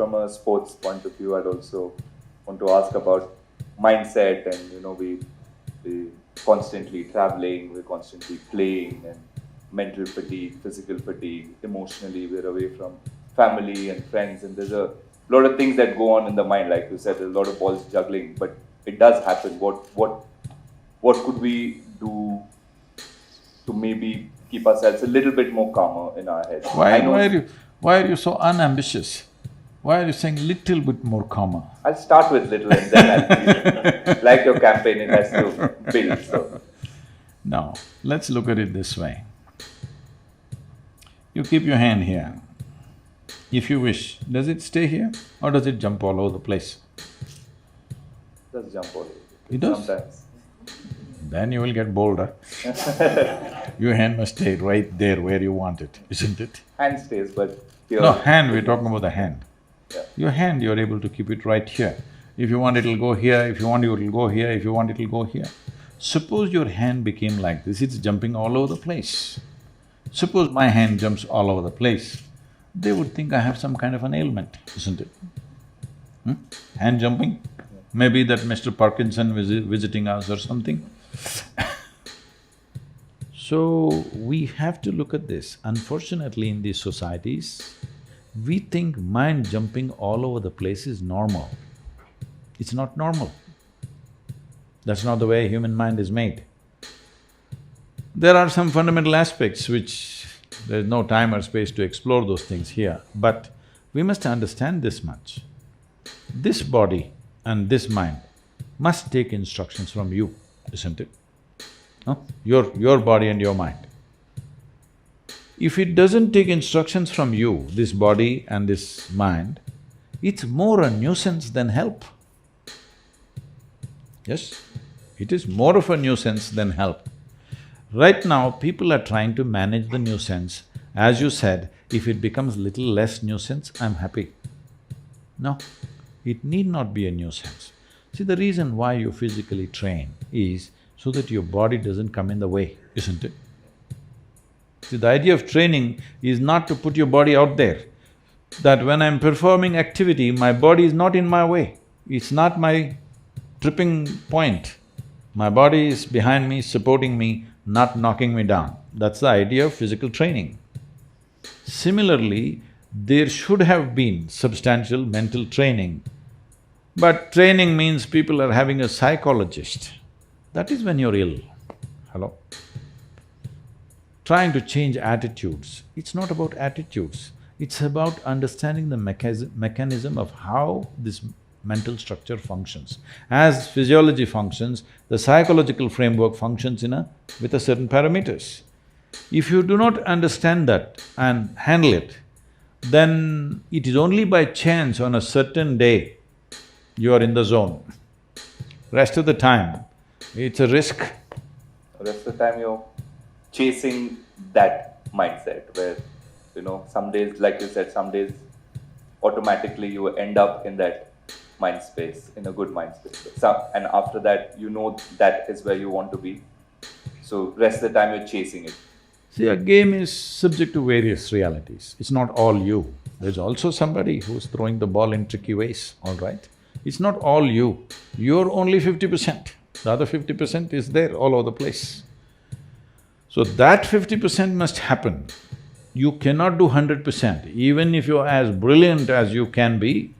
from a sports point of view, I'd also want to ask about mindset and, we constantly traveling, we're constantly playing and mental fatigue, physical fatigue, emotionally we're away from family and friends, and there's a lot of things that go on in the mind. Like you said, there's a lot of balls juggling, but it does happen. What could we do to maybe keep ourselves a little bit more calmer in our heads? I know Why are you so unambitious? Why are you saying little bit more calmer? I'll start with little and then I'll be like your campaign, it has to build. So Now, let's look at it this way. You keep your hand here. If you wish, does it stay here or does it jump all over the place? just jump over It does? sometimes. Then you will get bolder. Your hand must stay right there where you want it, isn't it? Hand stays, but here. No, hand, we're talking about the hand. Yeah. Your hand, you're able to keep it right here. If you want, it'll go here, if you want, it'll go here, if you want, it'll go here. Suppose your hand became like this, it's jumping all over the place. Suppose my hand jumps all over the place, they would think I have some kind of an ailment, isn't it? Hand jumping? Maybe that Mr. Parkinson visiting us or something. So, we have to look at this. Unfortunately, in these societies, we think mind jumping all over the place is normal. It's not normal. That's not the way human mind is made. There are some fundamental aspects which there's no time or space to explore those things here, but we must understand this much. This body and this mind must take instructions from you, isn't it? Huh? Your body and your mind. If it doesn't take instructions from you, this body and this mind, it's more a nuisance than help. Yes, it is more of a nuisance than help. Right now, people are trying to manage the nuisance. As you said, if it becomes little less nuisance, I'm happy. No, it need not be a nuisance. See, the reason why you physically train is so that your body doesn't come in the way, isn't it? See, the idea of training is not to put your body out there, that when I'm performing activity, my body is not in my way, it's not my tripping point. My body is behind me, supporting me, not knocking me down. That's the idea of physical training. Similarly, there should have been substantial mental training, but training means people are having a psychologist. That is when you're ill. Hello? Trying to change attitudes, it's not about attitudes, it's about understanding the mechanism of how this mental structure functions. As physiology functions, the psychological framework functions with a certain parameters. If you do not understand that and handle it, then it is only by chance on a certain day you are in the zone. Rest of the time, it's a risk. The rest of the time you're chasing that mindset where, some days, like you said, some days automatically you end up in that mind space, in a good mind space. And after that, that is where you want to be. So rest of the time you're chasing it. See, a game is subject to various realities. It's not all you. There's also somebody who's throwing the ball in tricky ways, all right? It's not all you. You're only 50%. The other 50% is there all over the place. So that 50% must happen. You cannot do 100%. Even if you're as brilliant as you can be,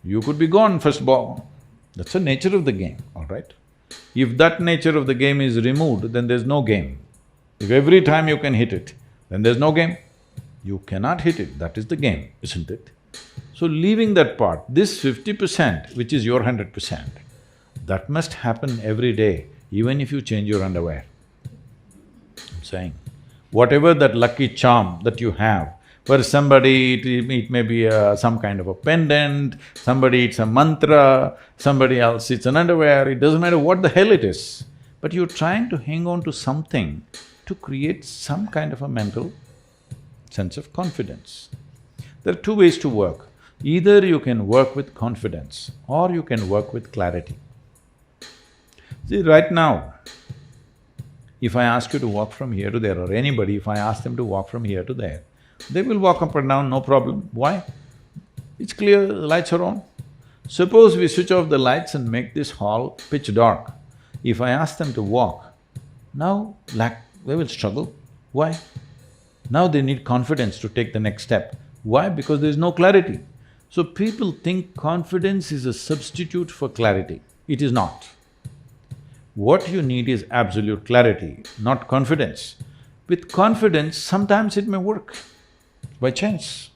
you could be gone first ball. That's the nature of the game, all right? If that nature of the game is removed, then there's no game. If every time you can hit it, then there's no game. You cannot hit it, that is the game, isn't it? So leaving that part, this 50%, which is your 100%, that must happen every day, even if you change your underwear. I'm saying, whatever that lucky charm that you have, for somebody it may be some kind of a pendant, somebody it's a mantra, somebody else it's an underwear, it doesn't matter what the hell it is. But you're trying to hang on to something to create some kind of a mental sense of confidence. There are two ways to work. Either you can work with confidence or you can work with clarity. See, right now, if I ask you to walk from here to there, or anybody, if I ask them to walk from here to there, they will walk up and down, no problem. Why? It's clear, the lights are on. Suppose we switch off the lights and make this hall pitch dark. If I ask them to walk, now they will struggle. Why? Now they need confidence to take the next step. Why? Because there is no clarity. So people think confidence is a substitute for clarity. It is not. What you need is absolute clarity, not confidence. With confidence, sometimes it may work, by chance.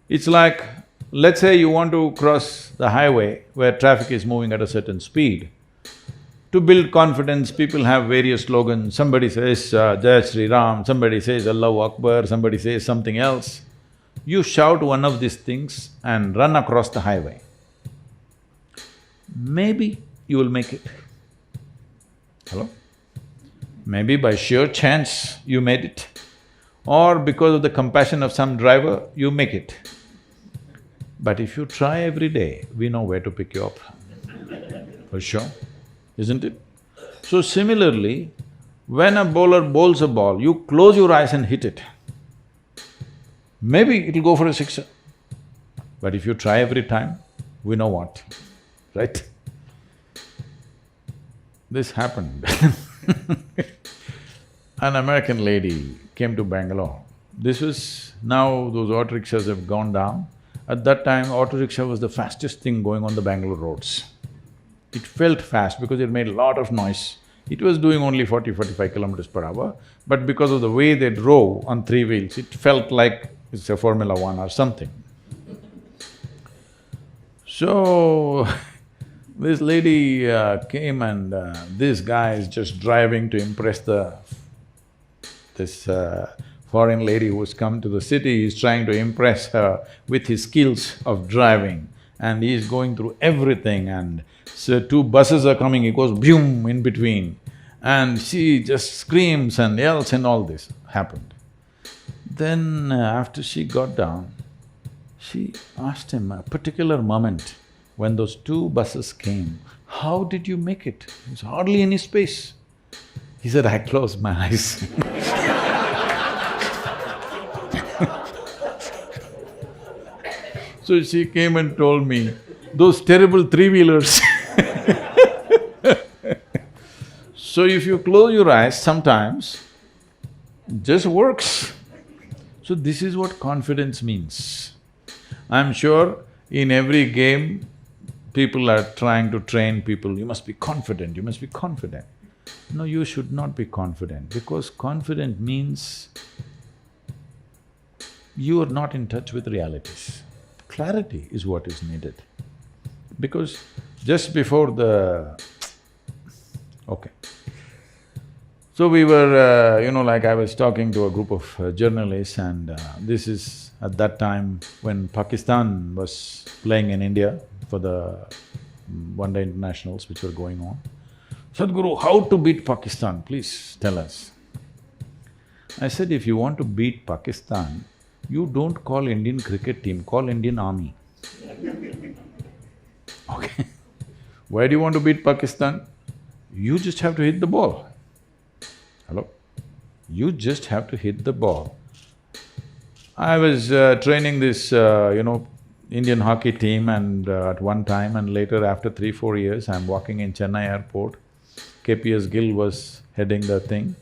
It's like, let's say you want to cross the highway where traffic is moving at a certain speed. To build confidence, people have various slogans. Somebody says, Jai Shri Ram, somebody says, Allahu Akbar, somebody says something else. You shout one of these things and run across the highway. Maybe you will make it. Hello? Maybe by sheer chance you made it, or because of the compassion of some driver, you make it. But if you try every day, we know where to pick you up, for sure, isn't it? So similarly, when a bowler bowls a ball, you close your eyes and hit it. Maybe it'll go for a sixer. But if you try every time, we know what, right? This happened. An American lady came to Bangalore. This was… now those auto rickshaws have gone down. At that time, auto rickshaw was the fastest thing going on the Bangalore roads. It felt fast because it made a lot of noise. It was doing only 40–45 kilometers per hour, but because of the way they drove on three wheels, it felt like it's a Formula One or something. So, this lady came and this guy is just driving to impress this foreign lady who's come to the city. He's trying to impress her with his skills of driving, and he's going through everything, and so two buses are coming, he goes boom in between, and she just screams and yells, and all this happened. Then after she got down, she asked him a particular moment when those two buses came, how did you make it? There's hardly any space. He said, I closed my eyes. So she came and told me, those terrible three-wheelers. So if you close your eyes, sometimes it just works. So this is what confidence means. I'm sure in every game, people are trying to train people, you must be confident, you must be confident. No, you should not be confident, because confident means you are not in touch with realities. Clarity is what is needed. Because just before the… okay. So we were, like I was talking to a group of journalists, and this is at that time when Pakistan was playing in India for the one-day internationals which were going on. Sadhguru, how to beat Pakistan? Please tell us. I said, if you want to beat Pakistan, you don't call Indian cricket team, call Indian army. Okay. Why do you want to beat Pakistan? You just have to hit the ball. Hello? You just have to hit the ball. I was training this, Indian hockey team, and at one time, and later after 3–4 years, I'm walking in Chennai airport. KPS Gill was heading the thing.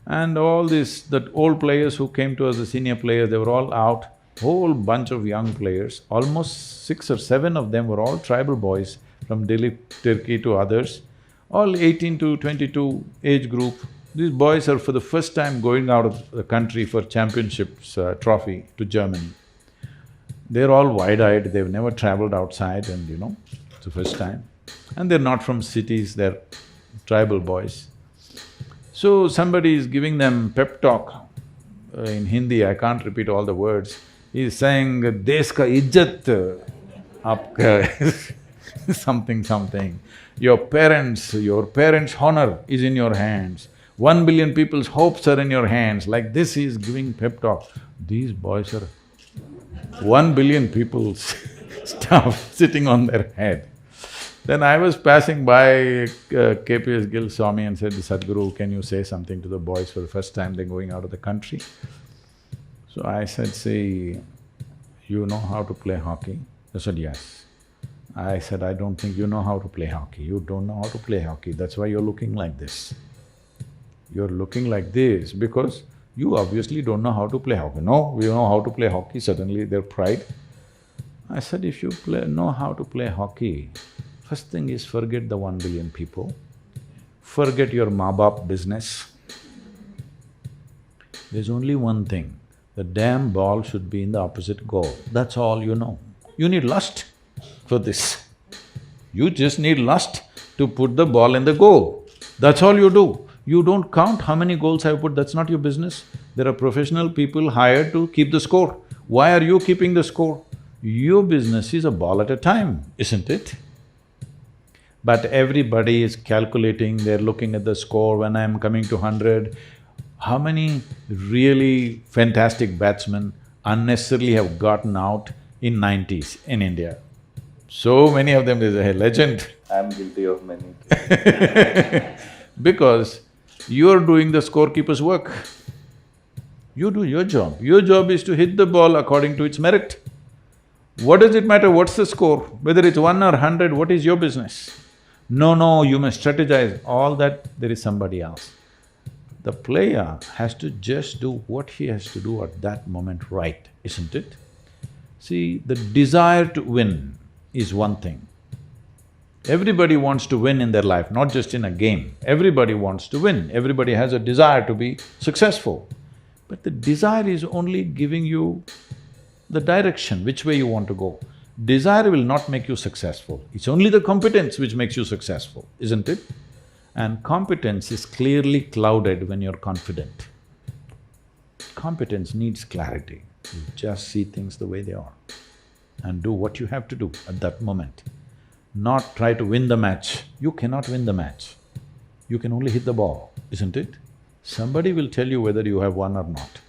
And all that old players who came to us, the senior players, they were all out, whole bunch of young players, almost 6 or 7 of them were all tribal boys from Delhi, Turkey to others, all 18 to 22 age group. These boys are for the first time going out of the country for championships trophy to Germany. They're all wide-eyed, they've never traveled outside, and it's the first time. And they're not from cities, they're tribal boys. So somebody is giving them pep talk in Hindi, I can't repeat all the words. He's saying, Desh ka izzat aapka something. Your parents' honor is in your hands. 1 billion people's hopes are in your hands. Like this, he is giving pep talk. These boys are 1 billion people's stuff sitting on their head. Then I was passing by, KPS Gill saw me and said, Sadhguru, can you say something to the boys for the first time they're going out of the country? So I said, see, you know how to play hockey? They said, yes. I said, I don't think you know how to play hockey. You don't know how to play hockey, that's why you're looking like this. You're looking like this because you obviously don't know how to play hockey. No, we know how to play hockey, suddenly their pride. I said, if you know how to play hockey, first thing is forget the 1 billion people, forget your maa-baap business. There's only one thing, the damn ball should be in the opposite goal, that's all you know. You need lust for this. You just need lust to put the ball in the goal, that's all you do. You don't count how many goals I've put, that's not your business. There are professional people hired to keep the score. Why are you keeping the score? Your business is a ball at a time, isn't it? But everybody is calculating, they're looking at the score, when I'm coming to 100, how many really fantastic batsmen unnecessarily have gotten out in 90s in India? So many of them, there's a legend. I'm guilty of many. Because you're doing the scorekeeper's work. You do your job. Your job is to hit the ball according to its merit. What does it matter what's the score? Whether it's 1 or 100, what is your business? No, you must strategize, all that there is somebody else. The player has to just do what he has to do at that moment right, isn't it? See, the desire to win is one thing. Everybody wants to win in their life, not just in a game. Everybody wants to win, everybody has a desire to be successful. But the desire is only giving you the direction, which way you want to go. Desire will not make you successful, it's only the competence which makes you successful, isn't it? And competence is clearly clouded when you're confident. Competence needs clarity. You just see things the way they are and do what you have to do at that moment. Not try to win the match. You cannot win the match. You can only hit the ball, isn't it? Somebody will tell you whether you have won or not.